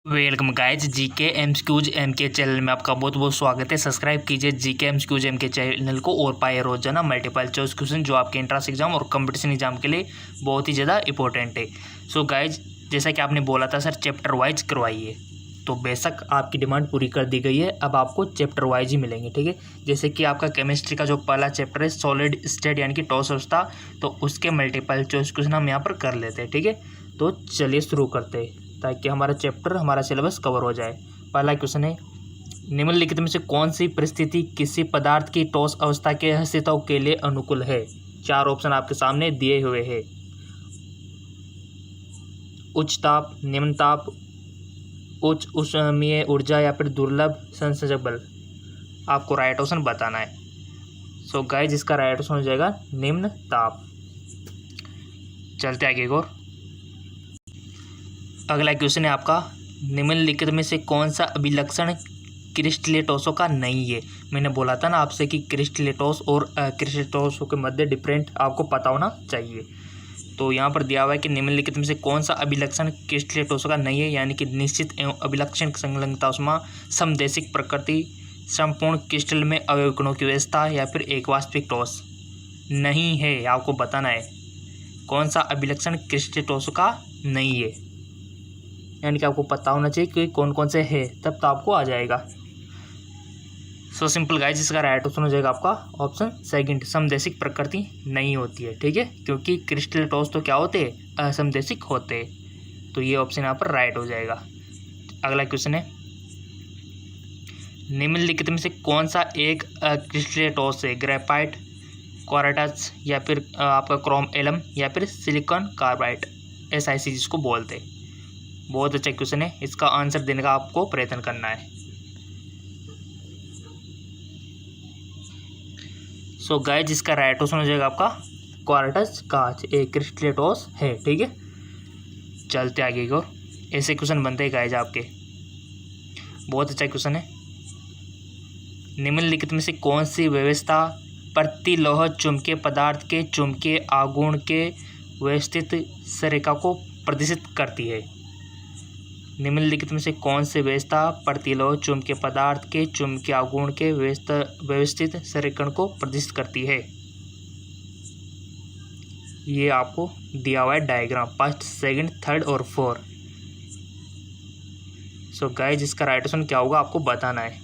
Welcome guys GK MCQs MK channel में आपका बहुत बहुत स्वागत है। सब्सक्राइब कीजिए जीके एमसीक्यूज एमके चैनल को और पाए रोजाना मल्टीपल चॉइस क्वेश्चन जो आपके एंट्रेंस एग्जाम और कंपटीशन एग्जाम के लिए बहुत ही ज़्यादा इंपॉर्टेंट है। सो गाइज जैसा कि आपने बोला था सर चैप्टर वाइज करवाइए, तो बेशक आपकी डिमांड पूरी कर दी गई है। अब आपको चैप्टर वाइज ही मिलेंगे, ठीक है। जैसे कि आपका केमिस्ट्री का जो पहला चैप्टर है सॉलिड स्टेट यानी कि ठोस अवस्था, तो उसके मल्टीपल चॉइस क्वेश्चन हम यहाँ पर कर लेते हैं, ठीक है। तो चलिए शुरू करते हैं ताकि हमारा चैप्टर हमारा सिलेबस कवर हो जाए। पहला क्वेश्चन है, निम्नलिखित में से कौन सी परिस्थिति किसी पदार्थ की ठोस अवस्था के अस्तित्व के लिए अनुकूल है। चार ऑप्शन आपके सामने दिए हुए हैं। उच्च ताप, निम्न ताप, उच्च ऊष्मीय ऊर्जा या फिर दुर्लभ संसर्जक बल। आपको राइट ऑप्शन बताना है। सो गाइस इसका राइट ऑप्शन हो जाएगा निम्न ताप। चलते आगे और अगला क्वेश्चन है आपका, निम्नलिखित में से कौन सा अभिलक्षण क्रिस्टलेटोसों का नहीं है। मैंने बोला था ना आपसे कि क्रिस्टलेटोस और क्रिस्टलेटोसों के मध्य डिफरेंट आपको पता होना चाहिए। तो यहाँ पर दिया हुआ है कि निम्नलिखित में से कौन सा अभिलक्षण क्रिस्टलेटोसों का नहीं है, यानी कि निश्चित एवं अभिलक्षण संलग्नता उष्मा, समदेशिक प्रकृति, संपूर्ण क्रिस्टल में अवयव कणों की व्यवस्था या फिर एक वास्तविक ठोस नहीं है। आपको बताना है कौन सा अभिलक्षण क्रिस्टलेटोसों का नहीं है, यानी कि आपको पता होना चाहिए कि कौन कौन से है, तब तो आपको आ जाएगा। सो सिंपल गाइस इसका राइट ऑप्शन हो जाएगा आपका ऑप्शन सेकंड, समदेशिक प्रकृति नहीं होती है, ठीक है। क्योंकि क्रिस्टलेटोस तो क्या होते हैं, असमदेशिक होते हैं। तो ये ऑप्शन यहाँ पर राइट हो जाएगा। अगला क्वेश्चन है, निम्नलिखित में से कौन सा एक क्रिस्टलेटोस है, ग्रेफाइट, क्वार्ट्ज या फिर आपका क्रोम एलम या फिर सिलिकॉन कार्बाइड, SiC जिसको बोलते हैं। बहुत अच्छा क्वेश्चन है, इसका आंसर देने का आपको प्रयत्न करना है। सो गाइस इसका राइट ऑप्शन हो जाएगा आपका क्वार्ट्ज कांच, एक क्रिस्टलेटोस है, ठीक है। चलते आगे की ओर। ऐसे क्वेश्चन बनते हैं गाइस आपके। बहुत अच्छा क्वेश्चन है, निम्नलिखित में से कौन सी व्यवस्था प्रतिलोह चुंबकीय पदार्थ के चुंबकीय आघूर्ण के व्यवस्थित संरेखा को प्रदर्शित करती है। निम्नलिखित में से कौन सी व्यवस्था प्रतिलोह चुंबकीय पदार्थ के चुंबकीय आघूर्ण के व्यवस्थित संरेखण को प्रदर्शित करती है। ये आपको दिया हुआ है डायग्राम, फर्स्ट, सेकंड, थर्ड और फोर्थ। सो गाइस इसका राइट ऑप्शन क्या होगा आपको बताना है।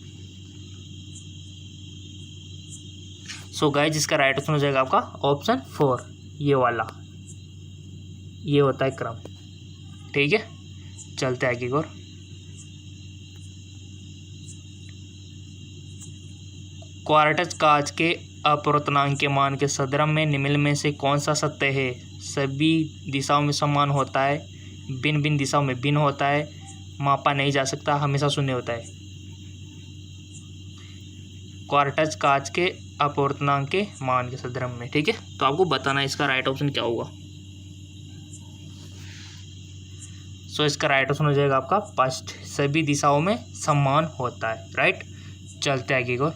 सो गाइस इसका राइट ऑप्शन हो जाएगा आपका ऑप्शन 4, ये वाला, ये होता है क्रम, ठीक है। चलते आगे और क्वार्ट्ज कांच के अपवर्तनांक के मान के सदरम में निम्न में से कौन सा सत्य है। सभी दिशाओं में समान होता है, भिन्न भिन्न दिशाओं में भिन्न होता है, मापा नहीं जा सकता, हमेशा शून्य होता है। क्वार्ट्ज कांच के अपवर्तनांक के मान के सदरम में, ठीक है। तो आपको बताना है इसका राइट ऑप्शन क्या होगा। सो इसका राइट ऑप्शन हो जाएगा आपका फर्स्ट, सभी दिशाओं में समान होता है, राइट। चलते आगे को।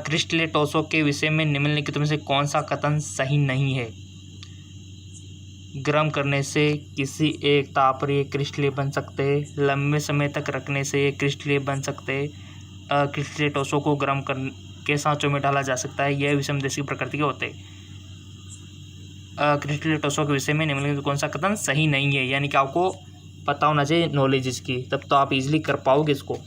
क्रिस्टलेटोसों के विषय में निम्नलिखित में से कौन सा कथन सही नहीं है। गर्म करने से किसी एक ताप पर ये क्रिस्टलें बन सकते हैं, लंबे समय तक रखने से ये क्रिस्टलें बन सकते हैं, क्रिस्टलेटोसों को गर्म कर के सांचों में डाला जा सकता है, यह विषमदेशी प्रकृति के होते हैं। क्रिस्टलेटोसों के विषय में निम्नलिखित कौन सा कथन सही नहीं है, यानी कि आपको पता होना चाहिए नॉलेज इसकी, तब तो आप इजीली कर पाओगे इसको।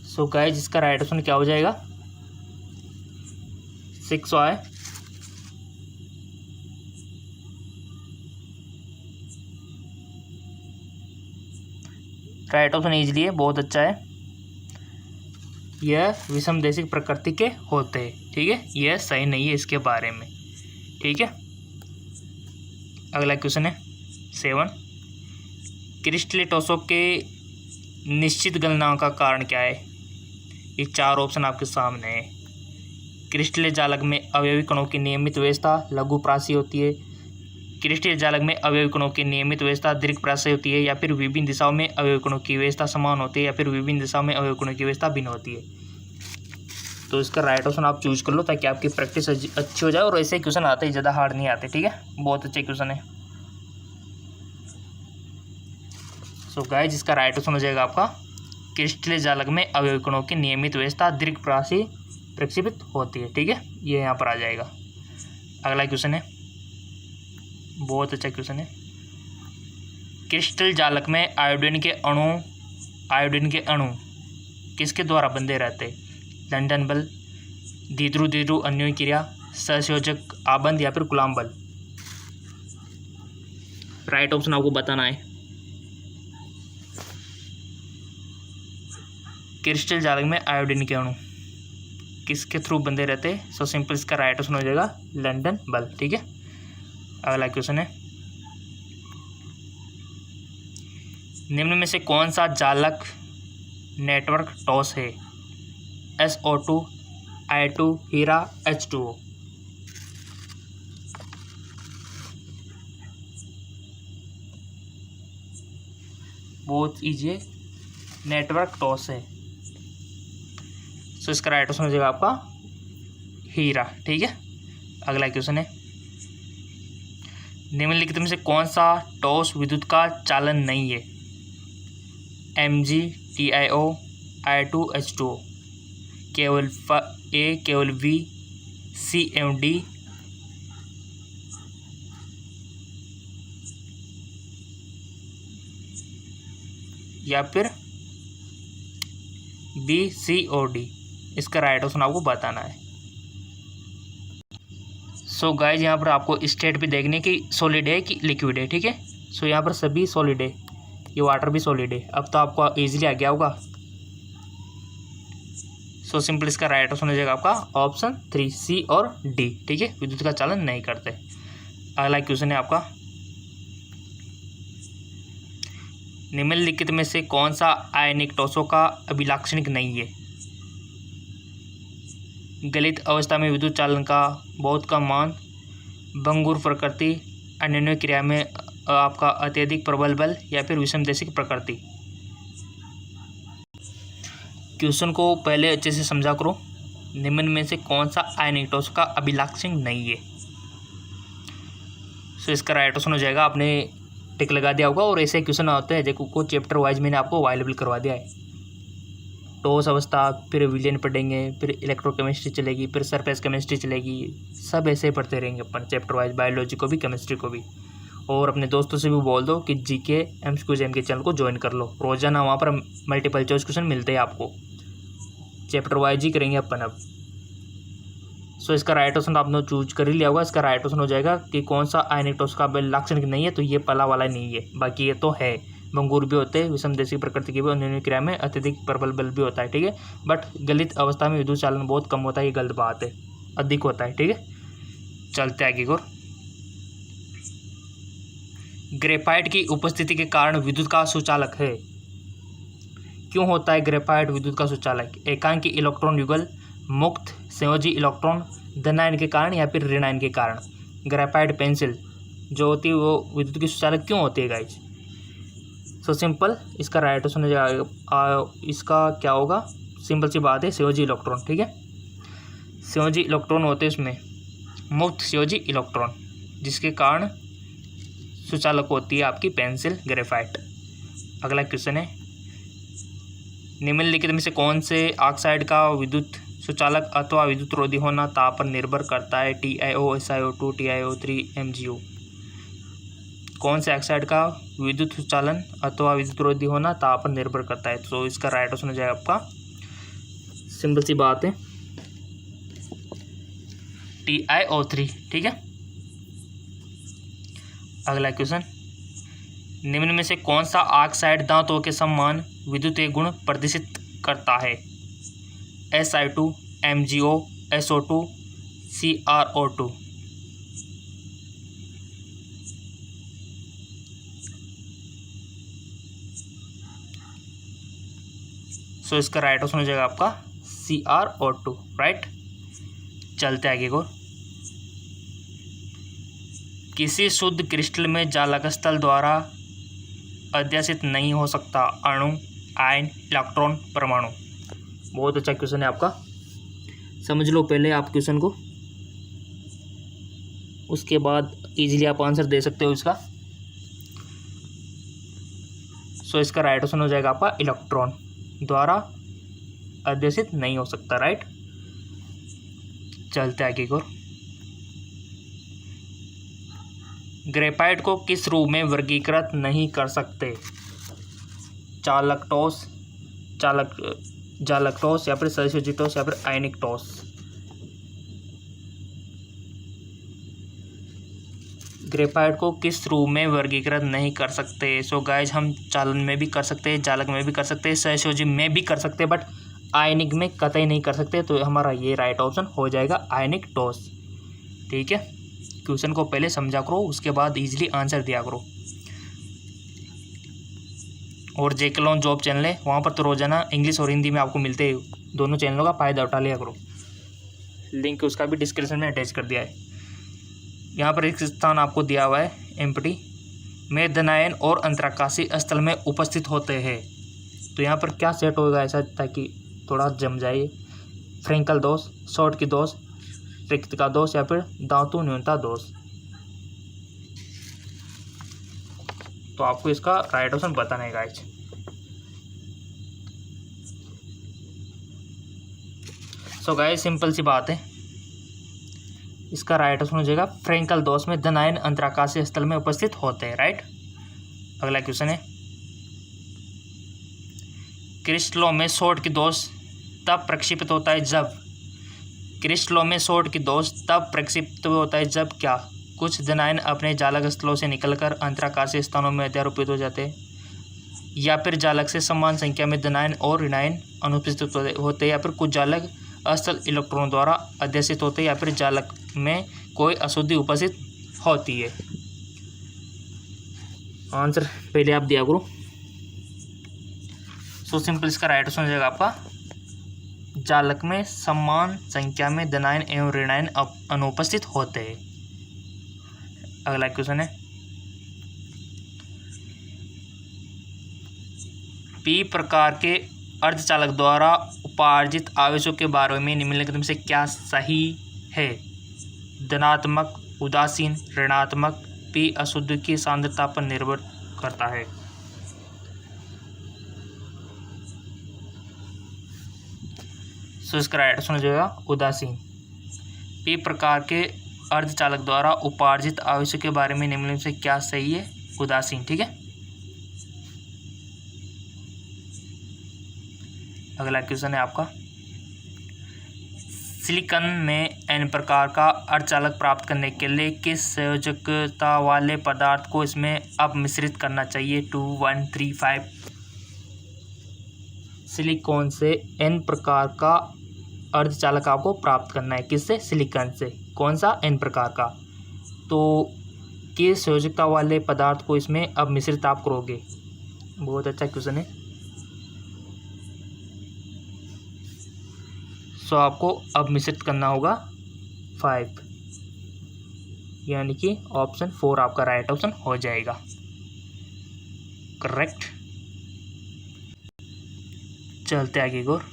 सो गाइस इसका राइट ऑप्शन क्या हो जाएगा, 6 है। राइट ऑप्शन इजली है, बहुत अच्छा है। यह विषमदेशिक प्रकृति के होते हैं, ठीक है। यह सही नहीं है इसके बारे में, ठीक है। अगला क्वेश्चन है 7, क्रिस्टलेटोसों के निश्चित गलनांक का कारण क्या है। ये 4 ऑप्शन आपके सामने है। क्रिस्टल जालक में अवयवी कणों की नियमित व्यवस्था, लघु प्राशी होती है, क्रिस्टलीय जालक में अवयवी कणों की नियमित व्यवस्था दीर्घप्रास से होती है, या फिर विभिन्न दिशाओं में अवयवी कणों की व्यवस्था समान होती है, या फिर विभिन्न दिशाओं में अवयवी कणों की व्यवस्था भिन्न होती है। तो इसका राइट ऑप्शन आप चूज कर लो ताकि आपकी प्रैक्टिस अच्छी हो जाए और ऐसे क्वेश्चन आते हैं, ज़्यादा हार्ड नहीं आते। ठीक है, बहुत अच्छे क्वेश्चन है। सो गाइस, इसका राइट ऑप्शन हो जाएगा आपका क्रिस्टलीय जालक में अवयवी कणों की नियमित व्यवस्था दीर्घप्रास से प्रक्षेपित होती है। ठीक है, ये यहाँ पर आ जाएगा। अगला क्वेश्चन है, बहुत अच्छा क्वेश्चन है। क्रिस्टल जालक में आयोडीन के अणु किसके द्वारा बंधे रहते हैं? लंदन बल, द्विध्रुव अन्योन्य क्रिया, सहसंयोजक आबंध, या फिर कूलॉम बल। राइट ऑप्शन आपको बताना है। क्रिस्टल जालक में आयोडीन के अणु किसके थ्रू बंधे रहते हैं? सो सिंपल, इसका राइट ऑप्शन हो जाएगा लंदन बल। ठीक है, अगला क्वेश्चन है, निम्न में से कौन सा जालक नेटवर्क टॉस है? SO2, I2, हीरा, H2O। बहुत इजी है, नेटवर्क टॉस है। सो इसका राइट ऑप्शन हो जाएगा आपका हीरा। ठीक है, अगला क्वेश्चन है, निम्नलिखित में से कौन सा टॉस विद्युत का चालन नहीं है? Mg, TiO, I2, H2O। केवल A, केवल V, C एवं D, या फिर B, C और D। इसका राइट ऑप्शन आपको बताना है। सो गाइज, यहाँ पर आपको स्टेट भी देखने की सॉलिड है कि लिक्विड है। ठीक है, सो यहाँ पर सभी सॉलिड है, ये वाटर भी सॉलिड है। अब तो आपको इजीली आ गया होगा। सो सिंपल, इसका राइट ऑप्शन हो जाएगा आपका ऑप्शन 3, C और D। ठीक है, विद्युत का चालन नहीं करते। अगला क्वेश्चन है आपका, निम्नलिखित में से कौन सा आयनिक टॉसों का अभिलाक्षणिक नहीं है? गलित अवस्था में विद्युत चालन का बहुत कम मान, भंगुर प्रकृति, अन्योन्य क्रिया में आपका अत्यधिक प्रबल बल, या फिर विषमदेशिक प्रकृति। क्वेश्चन को पहले अच्छे से समझा करो। निम्न में से कौन सा आयनिक टॉस का अभिलाक्षणिक नहीं है? सो इसका राइट ऑप्शन हो जाएगा, आपने टिक लगा दिया होगा। और ऐसे क्वेश्चन आते हैं जो चैप्टर वाइज मैंने आपको अवेलेबल करवा दिया है। टॉस अवस्था, फिर विलियन पढ़ेंगे, फिर इलेक्ट्रोकेमिस्ट्री चलेगी, फिर सरफेस केमिस्ट्री चलेगी। सब ऐसे पढ़ते रहेंगे अपन चैप्टर वाइज, बायोलॉजी को भी, केमिस्ट्री को भी। और अपने दोस्तों से भी बोल दो कि जीके एमसीक्यूज के चैनल को ज्वाइन कर लो। रोजाना वहाँ पर मल्टीपल चॉइस क्वेश्चन मिलते हैं आपको, चैप्टर वाइज ही करेंगे अपन अब। सो इसका राइट ऑप्शन आपने चूज कर ही लिया होगा। इसका राइट ऑप्शन हो जाएगा कि कौन सा आयनिक टॉस का लाक्षणिक नहीं है, तो ये पहला वाला नहीं है। बाकी ये तो है, भंगुर भी होते हैं, विषमदेशिक प्रकृति की भी, अन्योन्य क्रिया में अत्यधिक प्रबल बल भी होता है। ठीक है, बट गलित अवस्था में विद्युत चालन बहुत कम होता है, ये गलत बात है, अधिक होता है। ठीक है, चलते आगे और ग्रेफाइट की उपस्थिति के कारण विद्युत का सुचालक है। क्यों होता है ग्रेफाइट विद्युत का सुचालक? एकांकी इलेक्ट्रॉन युगल, मुक्त संयोजी इलेक्ट्रॉन, धनायन के कारण, या फिर ऋणायन के कारण। ग्रेफाइट पेंसिल जो होती है वो विद्युत की सुचालक क्यों होती है गाइज? सो सिंपल, इसका राइट ऑप्शन हो जाएगा, इसका क्या होगा, सिंपल सी बात है, संयोजी इलेक्ट्रॉन। ठीक है, संयोजी इलेक्ट्रॉन होते हैं इसमें, मुक्त संयोजी इलेक्ट्रॉन, जिसके कारण सुचालक होती है आपकी पेंसिल ग्रेफाइट। अगला क्वेश्चन है, निम्नलिखित में से कौन से ऑक्साइड का विद्युत सुचालक अथवा विद्युत रोधी होना ताप पर निर्भर करता है? TiO, SiO2, TiO3, MgO। कौन से ऑक्साइड का विद्युत सुचालन अथवा विद्युत रोधी होना ताप पर निर्भर करता है? तो इसका राइट ऑप्शन हो जाएगा आपका, सिंपल सी बात है, TiO3। ठीक है, अगला क्वेश्चन, निम्न में से कौन सा ऑक्साइड दांतों के समान विद्युतीय गुण प्रदर्शित करता है? Si2, MgO, SO2, CrO2। सो इसका राइट ऑप्शन हो जाएगा आपका CrO2। राइट, चलते आगे को। किसी शुद्ध क्रिस्टल में जालक स्थल द्वारा अध्यासित नहीं हो सकता अणु, आयन, इलेक्ट्रॉन, परमाणु। बहुत अच्छा क्वेश्चन है आपका, समझ लो पहले आप क्वेश्चन को, उसके बाद इजीली आप आंसर दे सकते हो इसका। सो इसका राइट ऑप्शन हो जाएगा आपका इलेक्ट्रॉन द्वारा अध्यासित नहीं हो सकता, राइट। चलते आगे की ओर। ग्रेफाइट को किस रूप में वर्गीकृत नहीं कर सकते? चालकटोस, जालकटोस या फिर सल्फ्यूजिटोस या फिर आयनिक टोस। ग्रेफाइट को किस रूप में वर्गीकृत नहीं कर सकते? सो गाइज हम चालन में भी कर सकते हैं, जालक में भी कर सकते हैं, सल्फ्यूजिक में भी कर सकते हैं, बट आयनिक में कतई नहीं कर सकते। तो हमारा ये राइट ऑप्शन हो जाएगा आयनिक टोस। ठीक है, क्वेश्चन को पहले समझा करो, उसके बाद इजीली आंसर दिया करो। और जेके जॉब चैनल है, वहाँ पर तो रोजाना इंग्लिश और हिंदी में आपको मिलते हैं, दोनों चैनलों का फ़ायदा उठा लिया करो। लिंक उसका भी डिस्क्रिप्शन में अटैच कर दिया है। यहाँ पर एक स्थान आपको दिया हुआ है एम्प्टी में धनायन और अंतराकाशी स्थल में उपस्थित होते हैं। तो यहाँ पर क्या सेट होगा ऐसा ताकि थोड़ा जम जाए? फ्रेंकल दोष, शॉर्ट की दोष, रिक्त का दोष या फिर धातु न्यूनता दोष। तो आपको इसका राइट ऑप्शन बताना है गाइस। सो गाइस सिंपल सी बात है, इसका राइट ऑप्शन हो जाएगा फ्रेंकल दोष में धनायन अंतराकाशीय स्थल में उपस्थित होते हैं, राइट। अगला क्वेश्चन है, क्रिस्टलों में शॉर्ट की दोष तब प्रक्षेपित होता है जब, क्रिस्टलों में शॉर्ट की दोष तब प्रक्षेपित होता है जब क्या? कुछ धनायन अपने जालक स्थलों से निकलकर अंतराकाशीय स्थानों में अध्यारोपित हो जाते हैं, या फिर जालक से समान संख्या में धनायन और ऋणायन अनुपस्थित होते हैं, या फिर कुछ जालक अस्थल इलेक्ट्रॉनों द्वारा अध्यासित होते हैं, या फिर जालक में कोई अशुद्धि उपस्थित होती है। आंसर पहले आप दिया करो। सो सिंपल इसका राइट ऑप्शन हो जाएगा आपका जालक में समान संख्या में धनायन एवं ऋणायन अनुपस्थित होते हैं। अगला क्वेश्चन है, पी प्रकार के अर्धचालक द्वारा उपार्जित आवेशों के बारे में निम्नलिखित में से क्या सही है? धनात्मक, उदासीन, ऋणात्मक। पी अशुद्ध की सांद्रता पर निर्भर करता है। सो इसका राइट ऑप्शन हो जाएगा उदासीन। पी प्रकार के अर्धचालक द्वारा उपार्जित आवेशों के बारे में निम्नलिखित से क्या सही है? उदासीन। ठीक है, अगला क्वेश्चन है आपका, सिलिकॉन में एन प्रकार का अर्धचालक प्राप्त करने के लिए किस संयोजकता वाले पदार्थ को इसमें अब मिश्रित करना चाहिए? 2, 1, 3, 5। सिलिकॉन से एन प्रकार का अर्धचालक आपको प्राप्त करना है, किससे? सिलिकॉन से। कौन सा? एन प्रकार का। तो किस संयोजकता वाले पदार्थ को इसमें अब मिश्रित आप करोगे? बहुत अच्छा क्वेश्चन है। सो आपको अब मिश्रित करना होगा 5, यानी कि ऑप्शन 4 आपका राइट ऑप्शन हो जाएगा, करेक्ट। चलते आगे और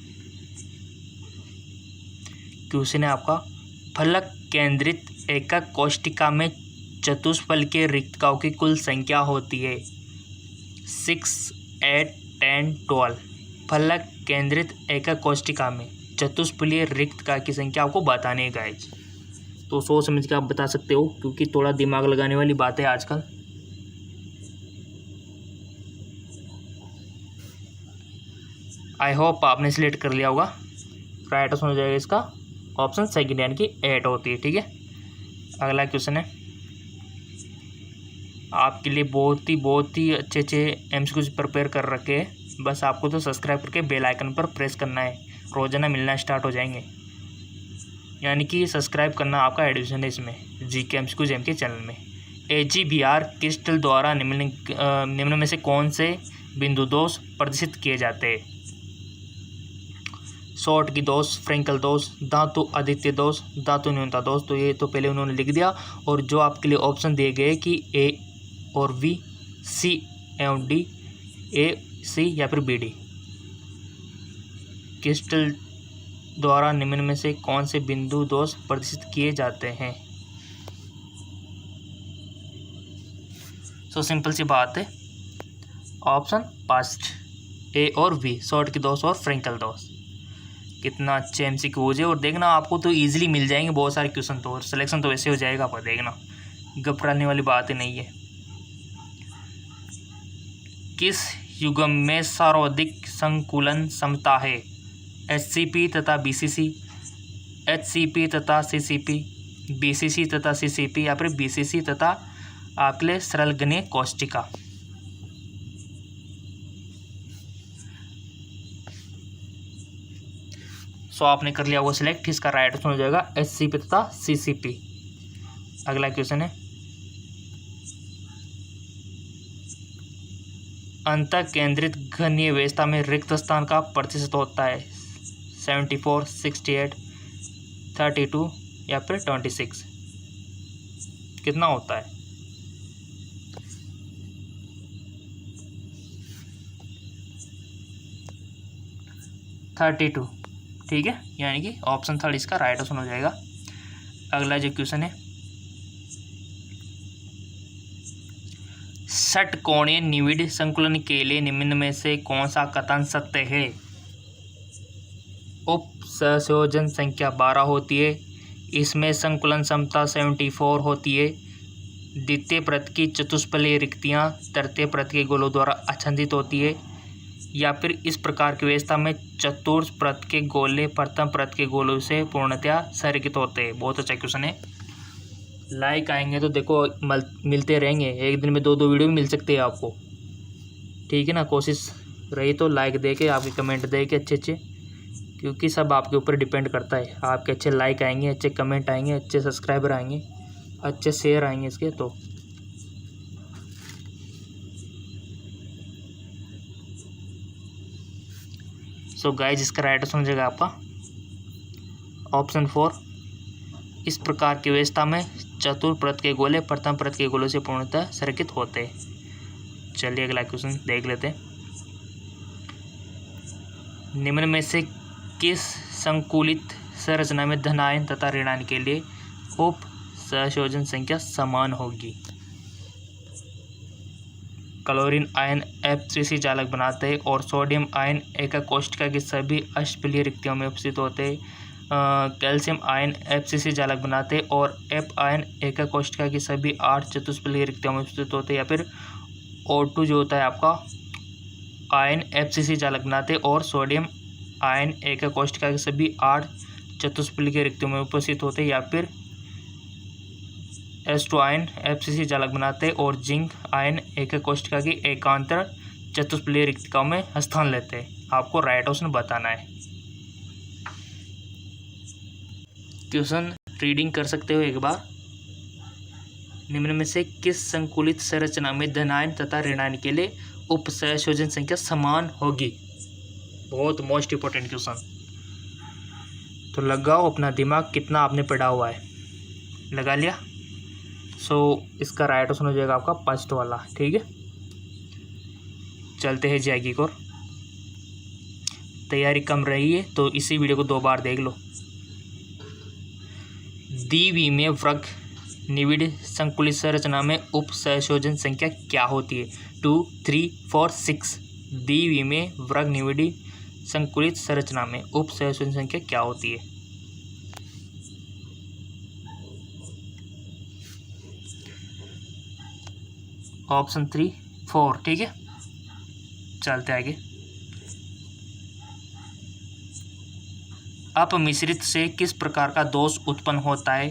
क्वेश्चन है आपका, फलक केंद्रित एकक कोष्टिका में चतुष्फल के रिक्तकों की कुल संख्या होती है 6, 8, 10, 12। फलक केंद्रित एकक कोष्टिका में चतुष्फलीय रिक्तका की संख्या आपको बतानी है गाइज। तो सोच समझ के आप बता सकते हो, क्योंकि थोड़ा दिमाग लगाने वाली बात है आजकल। आई होप आपने सिलेक्ट कर लिया होगा। राइट आंसर हो जाएगा इसका ऑप्शन सेकंड, यानी कि 8 होती है। ठीक है, अगला क्वेश्चन है आपके लिए बहुत ही अच्छे एमसीक्यूज प्रिपेयर कर रखे हैं। बस आपको तो सब्सक्राइब करके बेल आइकन पर प्रेस करना है, रोजाना मिलना स्टार्ट हो जाएंगे। यानी कि सब्सक्राइब करना आपका एडिशन है इसमें, जीके एमसीक्यूज एम के चैनल में। AGBR क्रिस्टल द्वारा निम्न में से कौन से बिंदु दोष प्रदर्शित किए जाते हैं? शॉर्ट की दोष, फ्रैंकल दोष, धातु आदित्य दोष, धातु न्यूनता दोष। तो ये तो पहले उन्होंने लिख दिया। और जो आपके लिए ऑप्शन दिए गए कि ए और बी, सी एवं डी, ए सी या फिर बी डी। क्रिस्टल द्वारा निम्न में से कौन से बिंदु दोष प्रदर्शित किए जाते हैं? सो सिंपल सी बात है, ऑप्शन फर्स्ट ए और बी, शॉर्ट की दोष और फ्रैंकल दोष। कितना अच्छे एमसीक्यूज है। और देखना आपको तो इजीली मिल जाएंगे बहुत सारे क्वेश्चन, तो और सिलेक्शन तो वैसे हो जाएगा, पर देखना घबराने वाली बात ही नहीं है। किस युग्म में सर्वाधिक संकुलन क्षमता है? एचसीपी तथा बीसीसी, एचसीपी तथा सीसीपी, बीसीसी तथा सीसीपी या फिर बीसीसी तथा आपके लिए सरल गणीय कोष्टिका। सो आपने कर लिया वो सिलेक्ट, इसका राइट आंसर हो जाएगा एचसीपी तथा सीसीपी। अगला क्वेश्चन है, अंतः केंद्रित घनीय व्यवस्था में रिक्त स्थान का प्रतिशत होता है 74, 68, 32 या फिर 26। कितना होता है? (32), ठीक है, यानी कि ऑप्शन थर्ड इसका राइट आंसर हो जाएगा। अगला जो क्वेश्चन है, षटकोणीय निविड़ संकुलन के लिए निम्न में से कौन सा कथन सत्य है? उप संयोजन संख्या 12 होती है, इसमें संकुलन क्षमता 74 होती है, द्वितीय प्रत की चतुष्फलकीय रिक्तियाँ तृतीय प्रत के गोलों द्वारा आच्छादित होती है, या फिर इस प्रकार की व्यवस्था में चतुर्थ प्रत के गोले प्रथम प्रत के गोलों से पूर्णतया संरेखित होते हैं। बहुत अच्छा क्वेश्चन है। लाइक आएंगे तो देखो मिलते रहेंगे, एक दिन में 2-2 वीडियो भी मिल सकते हैं आपको, ठीक है ना। कोशिश रही तो लाइक दे के, आपके कमेंट दे के अच्छे, क्योंकि सब आपके ऊपर डिपेंड करता है। आपके अच्छे लाइक आएंगे, अच्छे कमेंट आएंगे, अच्छे सब्सक्राइबर आएंगे, अच्छे शेयर आएंगे इसके। तो सो गाइस, इसका राइट आंसर हो जाएगा आपका ऑप्शन 4। इस प्रकार की व्यवस्था में चतुर्प्रत के गोले प्रथम प्रत के गोलों से पूर्णतः संरेखित होते हैं। चलिए अगला क्वेश्चन देख लेते हैं। निम्न में से किस संकुलित संरचना में धनायन तथा ऋणायन के लिए उप संयोजन संख्या समान होगी? क्लोरीन आयन FCC चालक बनाते हैं और सोडियम आयन एकक कोष्ठिका की सभी अष्टफलीय रिक्तियों में उपस्थित होते हैं। कैल्शियम आयन FCC चालक बनाते हैं और F आयन एकक कोष्ठिका की सभी 8 चतुष्फलकीय रिक्तियों में उपस्थित होते हैं, या फिर O2 जो होता है आपका आयन FCC चालक बनाते हैं और सोडियम आयन एकक कोष्ठिका की सभी 8 चतुष्फलकीय रिक्तियों में उपस्थित होते हैं, या फिर H2 आयन FCC चालक बनाते हैं और जिंक आयन एकक कोष्ठिका की एकांतर चतुष्फलकीय रिक्तिकाओं में स्थान लेते हैं। आपको राइट ऑप्शन बताना है। क्वेश्चन रीडिंग कर सकते हो एक बार। निम्न में से किस संकुलित संरचना में धनायन तथा ऋणायन के लिए उप संयोजन संख्या समान होगी? बहुत मोस्ट इंपॉर्टेंट क्वेश्चन। तो लगाओ अपना दिमाग, कितना आपने पढ़ा हुआ है, लगा लिया। सो इसका राइट ऑप्शन हो जाएगा आपका फर्स्ट वाला, ठीक है। चलते हैं जाएगी और तैयारी कम रही है तो इसी वीडियो को 2 बार देख लो। द्विविमीय में वृक्क निविड़ संकुलित संरचना में उप संयोजन संख्या क्या होती है? 2, 3, 4, 6। द्विविमीय में वृक्क निविड़ संकुलित संरचना में उप संयोजन संख्या क्या होती है? ऑप्शन 3, 4, ठीक है। चलते आगे। अपमिश्रित से किस प्रकार का दोष उत्पन्न होता है?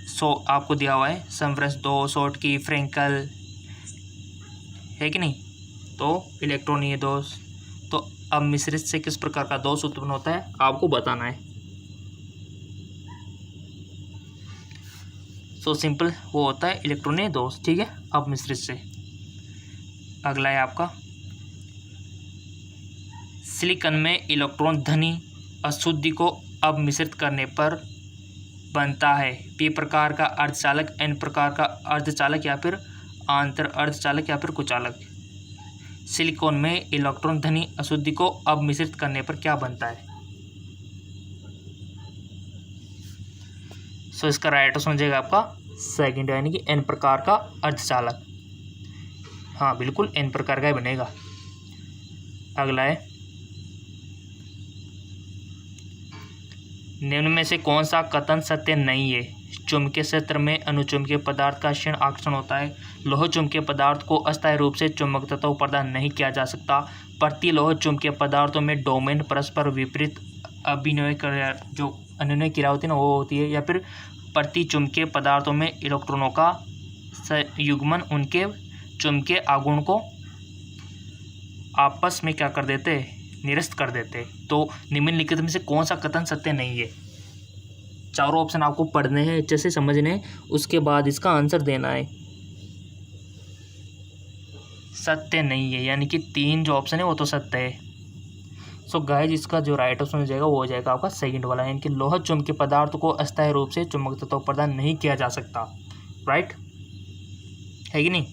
सो आपको दिया हुआ है समवृंश दोष, शॉर्ट की, फ्रैंकल, है कि नहीं? तो इलेक्ट्रॉनीय दोष। तो अपमिश्रित से किस प्रकार का दोष उत्पन्न होता है आपको बताना है। सो सिंपल, वो होता है इलेक्ट्रॉनीय दोष, ठीक है, अपमिश्रित से। अगला है आपका सिलिकॉन में इलेक्ट्रॉन धनी अशुद्धि को अब मिश्रित करने पर बनता है पी प्रकार का अर्धचालक, एन प्रकार का अर्धचालक या फिर आंतर अर्धचालक या फिर कुचालक। सिलिकॉन में इलेक्ट्रॉन धनी अशुद्धि को अब मिश्रित करने पर क्या बनता है? सो इसका राइट ऑप्शन हो जाएगा आपका सेकंड, यानी कि एन प्रकार का अर्धचालक। हाँ बिल्कुल एन प्रकार का ही बनेगा। अगला है, निम्न में से कौन सा कथन सत्य नहीं है? चुंबकीय क्षेत्र में अनुचुंबकीय पदार्थ का क्षीण आकर्षण होता है। लोह चुंबकीय पदार्थ को अस्थायी रूप से चुंबक तत्व प्रदान नहीं किया जा सकता। प्रतिलोह चुंबकीय पदार्थों में डोमेन परस्पर विपरीत अभिनय क्रिया, जो अनुनय क्रिया होती है ना, वो होती है। या फिर प्रति चुंबकीय पदार्थों में इलेक्ट्रॉनों का संयुग्मन उनके चुंबकीय आघूर्ण को आपस में क्या कर देते, निरस्त कर देते। तो निम्नलिखित में से कौन सा कथन सत्य नहीं है? चारों ऑप्शन आपको पढ़ने हैं, अच्छे से समझने हैं, उसके बाद इसका आंसर देना है। सत्य नहीं है, यानी कि 3 जो ऑप्शन है वो तो सत्य है। सो गाइस, इसका जो राइट ऑप्शन हो जाएगा वो हो जाएगा आपका सेकंड वाला, यानी कि लोह चुंबकीय पदार्थ को अस्थायी रूप से चुंबक तत्व प्रदान नहीं किया जा सकता। राइट है कि नहीं?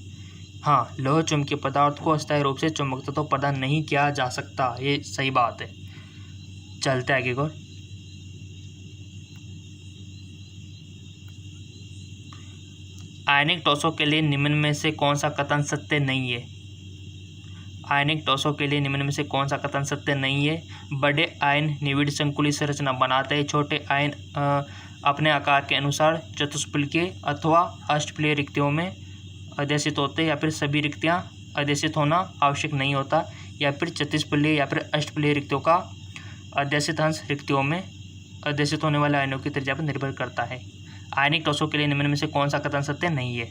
हाँ, लोह चुंबकीय पदार्थ को अस्थायी रूप से चुंबक तत्व प्रदान नहीं किया जा सकता, ये सही बात है। चलते आगे को। आयनिक टॉसों के लिए निम्न में से कौन सा कथन सत्य नहीं है? आयनिक टॉसों के लिए निम्न में से कौन सा कथन सत्य नहीं है? बड़े आयन निविड़ संकुली संरचना बनाते हैं। छोटे आयन अपने आकार के अनुसार चतुष्फलकीय अथवा अष्टफलकीय रिक्तियों में अध्यसित होते हैं। या फिर सभी रिक्तियां अध्यसित होना आवश्यक नहीं होता। या फिर चतुष्फलकीय या फिर अष्टफलकीय रिक्तियों का अध्यसित अंश रिक्तियों में अध्यसित होने वाले आयनों की त्रिज्या पर निर्भर करता है। आयनिक टॉसों के लिए निम्न में से कौन सा कथन सत्य नहीं है?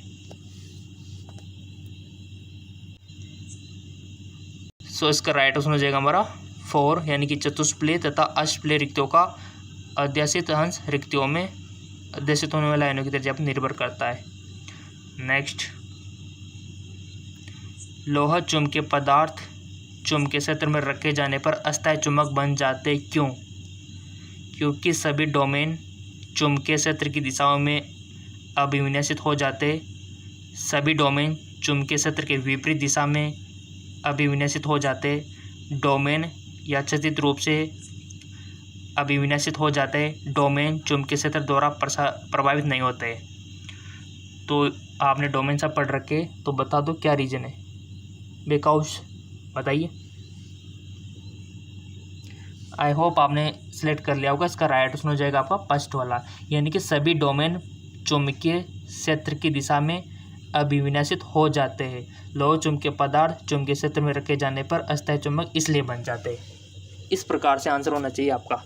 सो इसका राइट ऑप्शन हो जाएगा हमारा 4, यानी कि चतुष्फलकीय तथा अष्टफलकीय रिक्तियों का अध्यसित अंश रिक्तियों में अध्यसित होने वाले आयनों की त्रिज्या पर निर्भर करता है। नेक्स्ट, लोह चुंबकीय पदार्थ चुंबकीय क्षेत्र में रखे जाने पर अस्थायी चुंबक बन जाते क्यों? क्योंकि सभी डोमेन चुंबकीय क्षेत्र की दिशाओं में अभिविन्यसित हो जाते। सभी डोमेन चुंबकीय क्षेत्र के विपरीत दिशा में अभिविन्यसित हो जाते। डोमेन यादृच्छिक रूप से अभिविन्यसित हो जाते। डोमेन चुंबकीय क्षेत्र द्वारा प्रभावित नहीं होते। तो आपने डोमेन सब पढ़ रखे, तो बता दो क्या रीजन है? बेकाउस बताइए। आई होप आपने सिलेक्ट कर लिया होगा। इसका राइट ऑप्शन हो जाएगा आपका फर्स्ट वाला, यानी कि सभी डोमेन चुंबकीय क्षेत्र की दिशा में अभिविन्यसित हो जाते हैं। लोह चुंबकीय पदार्थ चुंबकीय क्षेत्र में रखे जाने पर अस्थायी चुंबक इसलिए बन जाते हैं। इस प्रकार से आंसर होना चाहिए आपका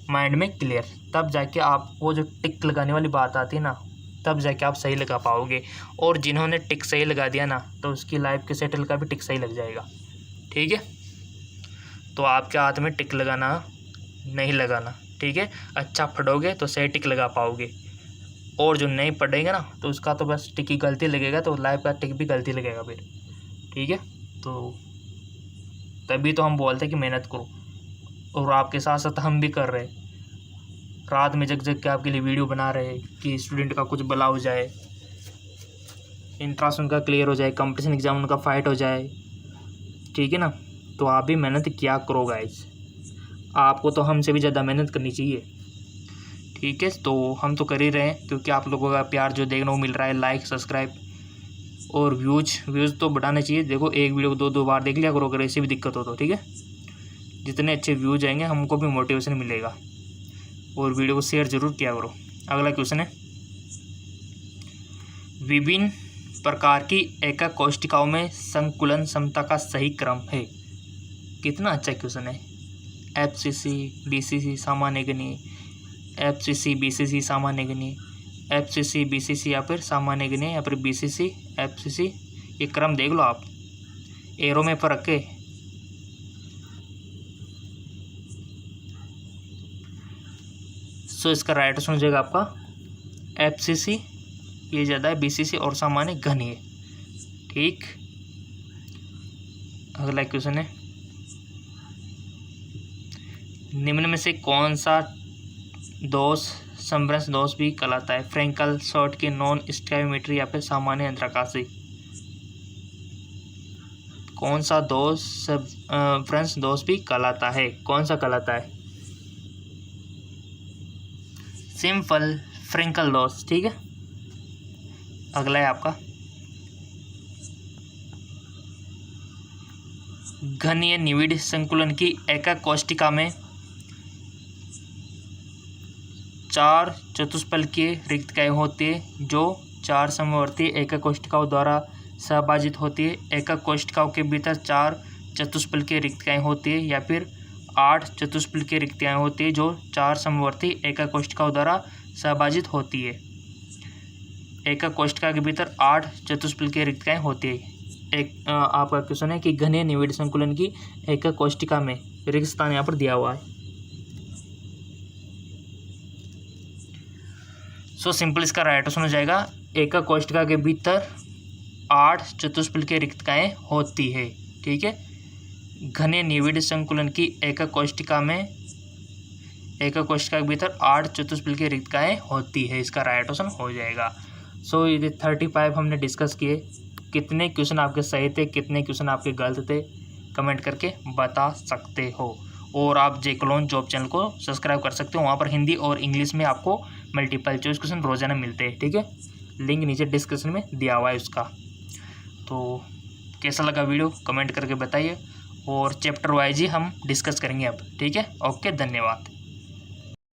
माइंड में क्लियर, तब जाके आप वो जो टिक लगाने वाली बात आती है ना, तब जाके आप सही लगा पाओगे। और जिन्होंने टिक सही लगा दिया ना, तो उसकी लाइफ के सेटल का भी टिक सही लग जाएगा। ठीक है, तो आपके हाथ में टिक लगाना नहीं लगाना। ठीक है, अच्छा पढ़ोगे तो सही टिक लगा पाओगे, और जो नहीं पढ़ेगा ना, तो उसका तो बस टिक की गलती लगेगा, तो लाइफ का टिक भी गलती लगेगा फिर। ठीक है, तो तभी तो हम बोलते हैं कि मेहनत करो, और आपके साथ साथ हम भी कर रहे हैं। रात में जग जग के आपके लिए वीडियो बना रहे हैं कि स्टूडेंट का कुछ भला हो जाए, इंट्रांस उनका क्लियर हो जाए, कंपटीशन एग्जाम उनका फाइट हो जाए। ठीक है ना, तो आप भी मेहनत किया करो गाइस। आपको तो हमसे भी ज़्यादा मेहनत करनी चाहिए। ठीक है, तो हम तो कर ही रहे हैं, क्योंकि आप लोगों का प्यार जो देखने को मिल रहा है, लाइक सब्सक्राइब और व्यूज़ तो बढ़ाना चाहिए। देखो, एक वीडियो को 2 बार देख लिया करो, अगर ऐसी भी दिक्कत हो तो। ठीक है, जितने अच्छे व्यूज आएंगे हमको भी मोटिवेशन मिलेगा। और वीडियो को शेयर जरूर किया करो। अगला क्वेश्चन है, विभिन्न प्रकार की एकक कोष्ठिकाओं में संकुलन क्षमता का सही क्रम है। कितना अच्छा क्वेश्चन है। FCC DCC सामान्य गणीय, FCC BCC सामान्य गणीय, FCC BCC या फिर सामान्य गणीय या फिर BCC FCC, ये क्रम देख लो आप, एरो में फर्क है। सो इसका राइट ऑप्शन हो जाएगा आपका FCC, ये ज़्यादा है, BCC और सामान्य घनीय। ठीक, अगला क्वेश्चन है, निम्न में से कौन सा दोष समभ्रंश दोष भी कहलाता है? फ्रैंकल, शॉर्ट के, नॉन स्टोइकोमेट्री या फिर सामान्य अंतराकाशी? कौन सा दोष समभ्रंश दोष भी कहलाता है? कौन सा कहलाता है? सिंपल फ्रैंकल दोष। ठीक है, अगला है आपका घनीय निविड़ संकुलन की एकक कोष्ठिका में 4 चतुष्फलकीय रिक्तकाएं होती है जो 4 समवर्ती एकक कोष्ठिकाओं द्वारा सहभाजित होती है। एकक कोष्ठिकाओं के भीतर 4 चतुष्फलकीय रिक्तकाएं होती है या फिर 8 चतुष्फलकीय रिक्तकाएं होती है जो 4 समवर्ती एकक कोष्ठिकाओं द्वारा सहभाजित होती है। एकक कोष्ठिका के भीतर 8 चतुष्फलकीय रिक्तकाएं होती है। एक आपका क्वेश्चन है कि घनीय निविड़ संकुलन की एकक कोष्ठिका में रिक्त स्थान यहाँ पर दिया हुआ है। सो सिंपल इसका राइट ऑप्शन हो जाएगा एकक कोष्ठिका के भीतर 8 चतुष्फलकीय रिक्तकाएं होती है। ठीक है, घनीय निविड़ संकुलन की एकक कोष्ठिका के भीतर 8 चतुष्फलकीय रिक्तकाएं होती है। इसका राइट ऑप्शन हो जाएगा। सो ये 35 हमने डिस्कस किए। कितने क्वेश्चन आपके सही थे, कितने क्वेश्चन आपके गलत थे, कमेंट करके बता सकते हो। और आप जेक्लोन जॉब चैनल को सब्सक्राइब कर सकते हो, वहाँ पर हिंदी और इंग्लिश में आपको मल्टीपल चॉइस क्वेश्चन रोजाना मिलते हैं। ठीक है, लिंक नीचे डिस्क्रिप्शन में दिया हुआ है उसका। तो कैसा लगा वीडियो कमेंट करके बताइए, और चैप्टर वाइज ही हम डिस्कस करेंगे अब। ठीक है, ओके, धन्यवाद।